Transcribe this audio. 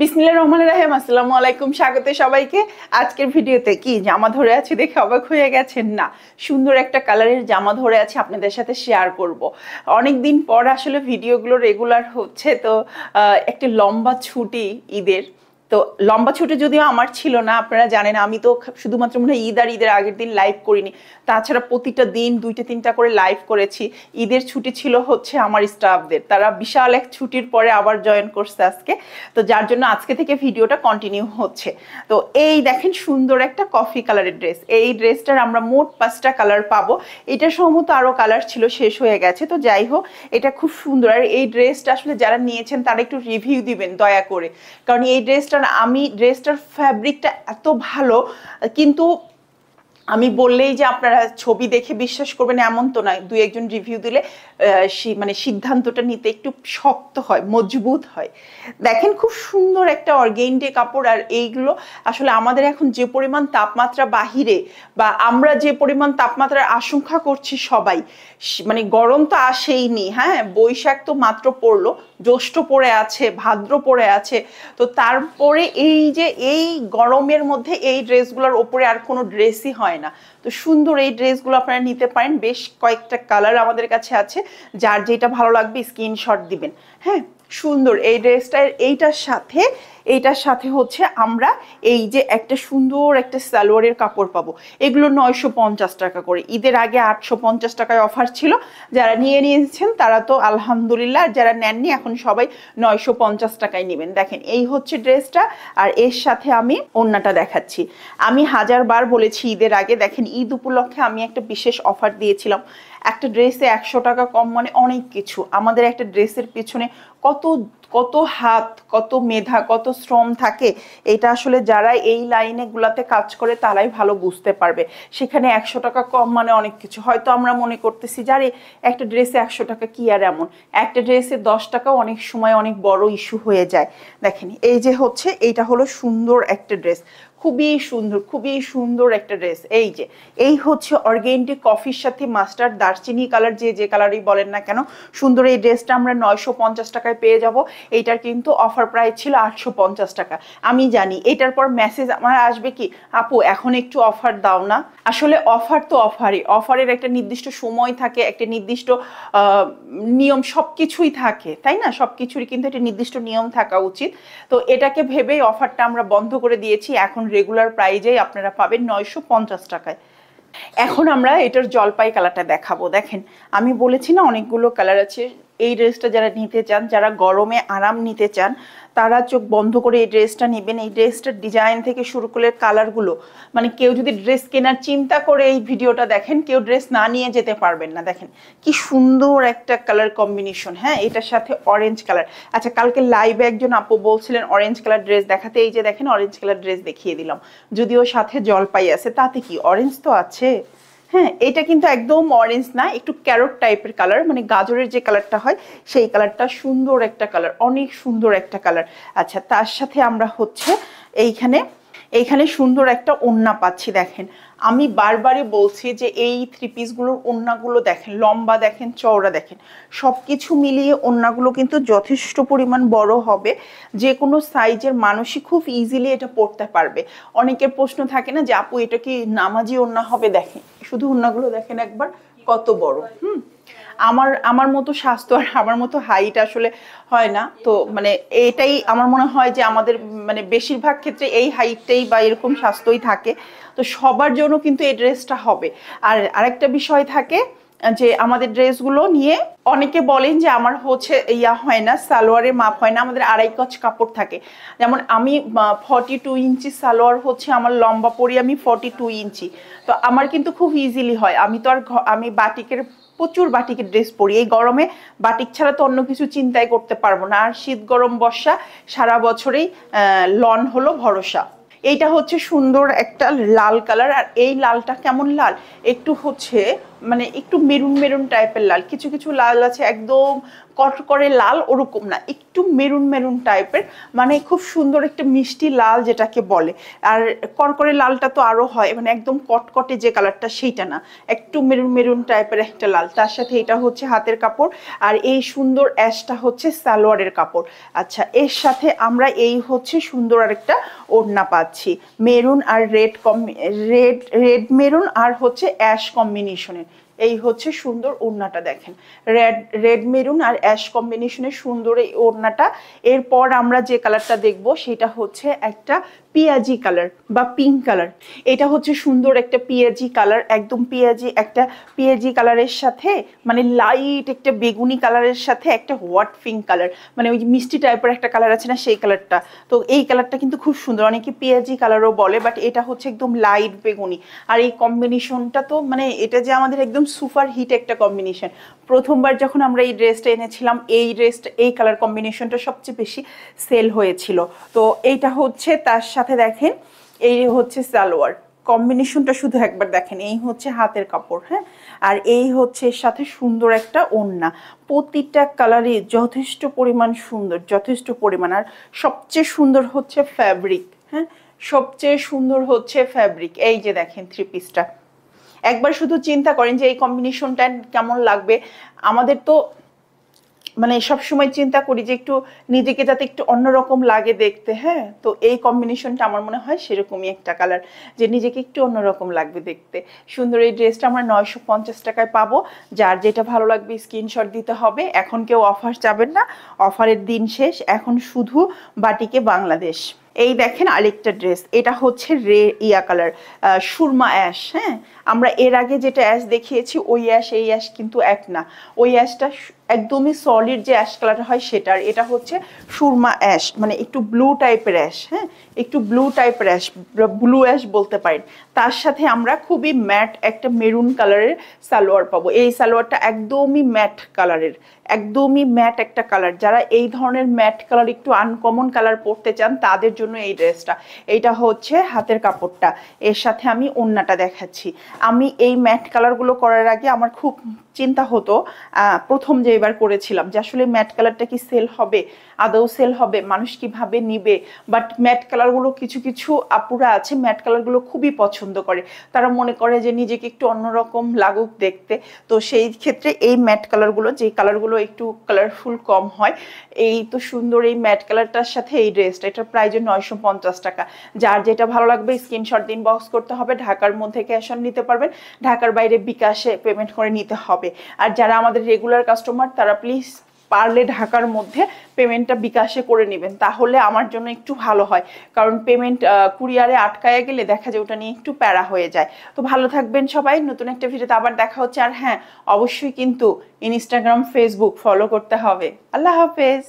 বিসমিল্লাহির রহমানির রহিম। আসসালামু আলাইকুম, স্বাগত সবাইকে। আজকের ভিডিওতে কি জামা ধরে আছে দেখে অবাক হয়ে গেছেন না? সুন্দর একটা কালারের জামা ধরে আছে, আপনাদের সাথে শেয়ার করব। অনেক দিন পর আসলে ভিডিওগুলো রেগুলার হচ্ছে, তো একটা লম্বা ছুটি ঈদের। তো লম্বা ছুটি যদিও আমার ছিল না, আপনারা জানেন আমি তো শুধুমাত্র মনে হয় ঈদ আর ঈদের আগের দিন লাইভ করিনি, তাছাড়া প্রতিটা দিন 2-3টা করে লাইভ করেছি। ঈদের ছুটি ছিল হচ্ছে আমার স্টাফদের, তারা বিশাল এক ছুটির পরে আবার জয়েন করছে আজকে, তো যার জন্য আজকে থেকে ভিডিওটা কন্টিনিউ হচ্ছে। তো এই দেখেন সুন্দর একটা কফি কালারের ড্রেস, এই ড্রেসটার আমরা মোট 5টা কালার পাবো। এটা সম্ভবত আরও কালার ছিল, শেষ হয়ে গেছে, তো যাই হোক এটা খুব সুন্দর। আর এই ড্রেসটা আসলে যারা নিয়েছেন তারা একটু রিভিউ দিবেন দয়া করে, কারণ এই ড্রেসটার ফ্যাব্রিকটা এত ভালো, কিন্তু আমি বললেই যে আপনারা ছবি দেখে বিশ্বাস করবেন এমন তো নয়। 2-1জন রিভিউ দিলে মানে সিদ্ধান্তটা নিতে একটু শক্ত হয়, মজবুত হয়। দেখেন খুব সুন্দর একটা অর্গেন্ডি কাপড়। আর এইগুলো আসলে আমাদের এখন যে পরিমাণ তাপমাত্রা বাহিরে, বা আমরা যে পরিমাণ তাপমাত্রার আশঙ্কা করছি সবাই, মানে গরম তো আসেইনি, হ্যাঁ বৈশাখ তো মাত্র পড়লো, জ্যৈষ্ঠ পড়ে আছে, ভাদ্র পড়ে আছে, তো তারপরে এই যে এই গরমের মধ্যে এই ড্রেসগুলোর ওপরে আর কোনো ড্রেসই হয় না। তো সুন্দর এই ড্রেসগুলো আপনারা নিতে পারেন, বেশ কয়েকটা কালার আমাদের কাছে আছে, যার যেটা ভালো লাগবে স্ক্রিনশট দিবেন। হ্যাঁ সুন্দর এই ড্রেসটার এইটার সাথে হচ্ছে আমরা এই যে একটা সুন্দর একটা সালোয়ারের কাপড় পাবো। এগুলো 950 টাকা করে, ঈদের আগে 850 টাকায় অফার ছিল। যারা নিয়েছেন তারা তো আলহামদুলিল্লাহ, আর যারা নেননি এখন সবাই 950 টাকায় নেবেন। দেখেন এই হচ্ছে ড্রেসটা, আর এর সাথে আমি ওড়নাটা দেখাচ্ছি। আমি 1000বার বলেছি ঈদের আগে, দেখেন ঈদ উপলক্ষে আমি একটা বিশেষ অফার দিয়েছিলাম। একটা ড্রেসে 100 টাকা কম মানে অনেক কিছু। আমাদের একটা ড্রেসের পিছনে কত কত হাত, কত মেধা, কত শ্রম থাকে, এটা আসলে যারা এই লাইনে গুলাতে কাজ করে তারাই ভালো বুঝতে পারবে। সেখানে 100 টাকা কম মানে অনেক কিছু। হয়তো আমরা মনে করতেছি যারে একটা ড্রেসে 100 টাকা কি আর এমন, একটা ড্রেসে 10 টাকাও অনেক সময় অনেক বড় ইস্যু হয়ে যায়। দেখেন এই যে হচ্ছে এইটা হলো সুন্দর একটা ড্রেস, খুবই সুন্দর একটা ড্রেস। এই হচ্ছে অর্গেন্ডি কফির সাথে মাস্টার্ড দারচিনি কালার, যে কালারই বলেন না কেন সুন্দর। এই ড্রেসটা আমরা 950 টাকায় পেয়ে যাব। এইটার কিন্তু অফার প্রাইস ছিল 850 টাকা। আমি জানি এটার পর মেসেজ আমার আসবে কি, আপু এখন একটু অফার দাও না। আসলে অফার তো অফারের একটা নির্দিষ্ট সময় থাকে, একটা নির্দিষ্ট নিয়ম, সবকিছুই থাকে তাই না, সবকিছুরই কিন্তু একটা নির্দিষ্ট নিয়ম থাকা উচিত। তো এটাকে ভেবেই অফারটা আমরা বন্ধ করে দিয়েছি। এখন রেগুলার প্রাইজেই আপনারা পাবেন 950 টাকায়। এখন আমরা এটার জলপাই কালারটা দেখাবো। দেখেন আমি বলেছি না অনেকগুলো কালার আছে। এই ড্রেসটা যারা নিতে চান, যারা গরমে আরাম নিতে চান, তারা চোখ বন্ধ করে এই ড্রেসটা নেবেন। এই ড্রেসটার ডিজাইন থেকে শুরু করে কালারগুলো, মানে কেউ যদি ড্রেস কেনার চিন্তা করে এই ভিডিওটা দেখেন, কেউ ড্রেস না নিয়ে যেতে পারবেন না। দেখেন কি সুন্দর একটা কালার কম্বিনেশন। হ্যাঁ এটার সাথে অরেঞ্জ কালার। আচ্ছা কালকে লাইভে একজন আপু বলছিলেন অরেঞ্জ কালার ড্রেস দেখাতে, এই যে দেখেন অরেঞ্জ কালার ড্রেস দেখিয়ে দিলাম, যদিও সাথে জলপাই আছে, তাতে কি অরেঞ্জ তো আছে। হ্যাঁ এটা কিন্তু একদম অরেঞ্জ না, একটু ক্যারট টাইপের কালার, মানে গাজরের যে কালারটা হয় সেই কালারটা। সুন্দর একটা কালার, অনেক সুন্দর একটা কালার। আচ্ছা তার সাথে আমরা হচ্ছে এইখানে সুন্দর একটা ওড়না পাচ্ছি। দেখেন আমি বারবারই বলছি যে এই 3 পিসগুলোর ওড়নাগুলো দেখেন, লম্বা দেখেন, চওড়া দেখেন, সব কিছু মিলিয়ে ওড়নাগুলো কিন্তু যথেষ্ট পরিমাণ বড় হবে। যে কোনো সাইজের মানুষই খুব ইজিলি এটা পরতে পারবে। অনেকের প্রশ্ন থাকে না যে আপু এটা কি নামাজি ওড়না হবে, দেখেন শুধু ওড়নাগুলো দেখেন একবার কত বড়। আমার মতো স্বাস্থ্য আর আমার মতো হাইট আসলে হয় না, তো মানে এটাই আমার মনে হয় যে আমাদের মানে বেশিরভাগ ক্ষেত্রে এই হাইটটাই বা এরকম স্বাস্থ্যই থাকে, তো সবার জন্য কিন্তু এই ড্রেসটা হবে। আর আরেকটা বিষয় থাকে যে আমাদের ড্রেসগুলো নিয়ে অনেকে বলেন যে আমার হচ্ছে হয় না, সালোয়ারের মাপ হয় না, আমাদের 2.5 গজ কাপড় থাকে। যেমন আমি 42 ইঞ্চি সালোয়ার হচ্ছে আমার লম্বা পরি, আমি 42 ইঞ্চি, তো আমার কিন্তু খুব ইজিলি হয়। আমি প্রচুর বাটিকের ড্রেস পরি। এই গরমে বাটিক ছাড়া তো অন্য কিছু চিন্তাই করতে পারবো না। আর শীত গরম বর্ষা সারা বছরেই লন হলো ভরসা। এইটা হচ্ছে সুন্দর একটা লাল কালার। আর এই লালটা কেমন লাল, একটু হচ্ছে মানে একটু মেরুন মেরুন টাইপের লাল, কিছু কিছু লাল আছে একদম কটকরে লাল, ওরকম না, একটু মেরুন মেরুন টাইপের, মানে খুব সুন্দর একটা মিষ্টি লাল যেটাকে বলে। আর কড়কড়ে লালটা তো আরো হয়, মানে একদম কটকটে যে কালারটা সেইটা না, একটু মেরুন মেরুন টাইপের একটা লাল। তার সাথে এটা হচ্ছে হাতের কাপড়, আর এই সুন্দর অ্যাশটা হচ্ছে সালোয়ারের কাপড়। আচ্ছা, এর সাথে আমরা এই হচ্ছে সুন্দর আরেকটা ওড়না পাচ্ছি, মেরুন আর রেড মেরুন আর হচ্ছে অ্যাশ কম্বিনেশনের। এই হচ্ছে সুন্দর ওড়নাটা, দেখেন রেড মেরুন আর অ্যাশ কম্বিনেশনের সুন্দর এই ওড়নাটা। এরপর আমরা যে কালারটা দেখবো সেটা হচ্ছে একটা পিয়াজি কালার বা পিঙ্ক কালার। এটা হচ্ছে সুন্দর একটা পিয়াজি কালার, একদম পিয়াজি, একটা পিয়াজি কালারের সাথে মানে লাইট একটা বেগুনি কালারের সাথে একটা হোয়াইট পিঙ্ক কালার, মানে ওই মিষ্টি টাইপের একটা কালার আছে না, সেই কালারটা। তো এই কালারটা কিন্তু খুব সুন্দর, অনেকে পিয়াজি কালারও বলে, বাট এটা হচ্ছে একদম লাইট বেগুনি। আর এই কম্বিনেশনটা তো মানে এটা যে আমাদের একদম সুপার হিট একটা কম্বিনেশন। প্রথমবার যখন আমরা এই ড্রেসটা এনেছিলাম, এই কালার কম্বিনেশনটা সবচেয়ে বেশি সেল হয়েছিল। তো এইটা হচ্ছে, তার সাথে দেখেন এই হচ্ছে সালোয়ার, কম্বিনেশনটা শুধু একবার দেখেন। এই হচ্ছে হাতের কাপড়, হ্যাঁ, আর এই হচ্ছে এর সাথে সুন্দর একটা ওড়না। প্রতিটা কালারই যথেষ্ট পরিমাণ সুন্দর, যথেষ্ট পরিমাণ। আর সবচেয়ে সুন্দর হচ্ছে ফ্যাব্রিক, হ্যাঁ, সবচেয়ে সুন্দর হচ্ছে ফ্যাব্রিক। এই যে দেখেন থ্রি পিসটা, একবার শুধু চিন্তা করেন যে এই কম্বিনেশনটা কেমন লাগবে। আমাদের তো মানে সবসময় চিন্তা করি যে একটু নিজেকে যাতে একটু অন্যরকম লাগে দেখতে, হ্যাঁ, তো এই কম্বিনেশনটা আমার মনে হয় সেরকমই একটা কালার, যে নিজেকে একটু অন্যরকম লাগবে দেখতে। সুন্দর এই ড্রেসটা আমরা 950 টাকায় পাবো। যার যেটা ভালো লাগবে স্ক্রিনশট দিতে হবে। এখন কেউ অফার যাবেন না, অফারের দিন শেষ, এখন শুধু বাটিকে বাংলাদেশ। এই দেখেন আরেকটা ড্রেস, এটা হচ্ছে কালার, সুরমা অ্যাশ। হ্যাঁ, আমরা এর আগে যেটা অ্যাশ দেখিয়েছি ওই অ্যাশ এই অ্যাশ কিন্তু এক না, ওই অ্যাশটা একদমই সলিড যে অ্যাশ কালার হয় সেটার, এটা হচ্ছে সুরমা অ্যাশ, মানে একটু ব্লু টাইপের অ্যাশ, হ্যাঁ, একটু ব্লু টাইপের অ্যাশ, ব্লু অ্যাশ বলতে পারেন। তার সাথে আমরা খুবই ম্যাট একটা মেরুন কালারের সালোয়ার পাবো। এই সালোয়ারটা একদমই ম্যাট কালারের, একদমই ম্যাট একটা কালার। যারা এই ধরনের ম্যাট কালার, একটু আনকমন কালার পরতে চান তাদের জন্য এই ড্রেসটা। এইটা হচ্ছে হাতের কাপড়টা, এর সাথে আমি ওড়নাটা দেখাচ্ছি। আমি এই ম্যাট কালারগুলো করার আগে আমার খুব চিন্তা হতো, প্রথম যে এবার করেছিলাম, যে আসলে ম্যাট কালারটা কি সেল হবে, আদৌ সেল হবে, মানুষ কিভাবে নিবে। বাট ম্যাট কালারগুলো কিছু কিছু আপুরা আছে ম্যাট কালারগুলো খুবই পছন্দ করে, তারা মনে করে যে নিজেকে একটু অন্যরকম লাগুক দেখতে। তো সেই ক্ষেত্রে এই ম্যাট কালারগুলো, যে কালারগুলো একটু কালারফুল কম হয়, এই তো সুন্দর এই ম্যাট কালারটার সাথে এই ড্রেসটা, এটার প্রাইস 950 টাকা। যার যেটা ভালো লাগবে স্ক্রিনশট দিন, বক্স করতে হবে। ঢাকার মধ্যে ক্যাশ অন নিতে পারবেন, ঢাকার বাইরে বিকাশে পেমেন্ট করে নিতে হবে। আর যারা আমাদের রেগুলার কাস্টমার তারা প্লিজ পারলে ঢাকার মধ্যে পেমেন্টটা বিকাশে করে নেবেন, তাহলে আমার জন্য একটু ভালো হয়। কারণ পেমেন্ট কুরিয়ারে আটকায় গেলে দেখা যায় ওটা নিয়ে একটু প্যারা হয়ে যায়। তো ভালো থাকবেন সবাই, নতুন একটা ভিডিওতে আবার দেখা হচ্ছে। আর হ্যাঁ, অবশ্যই কিন্তু ইনস্টাগ্রাম ফেসবুক ফলো করতে হবে। আল্লাহ হাফেজ।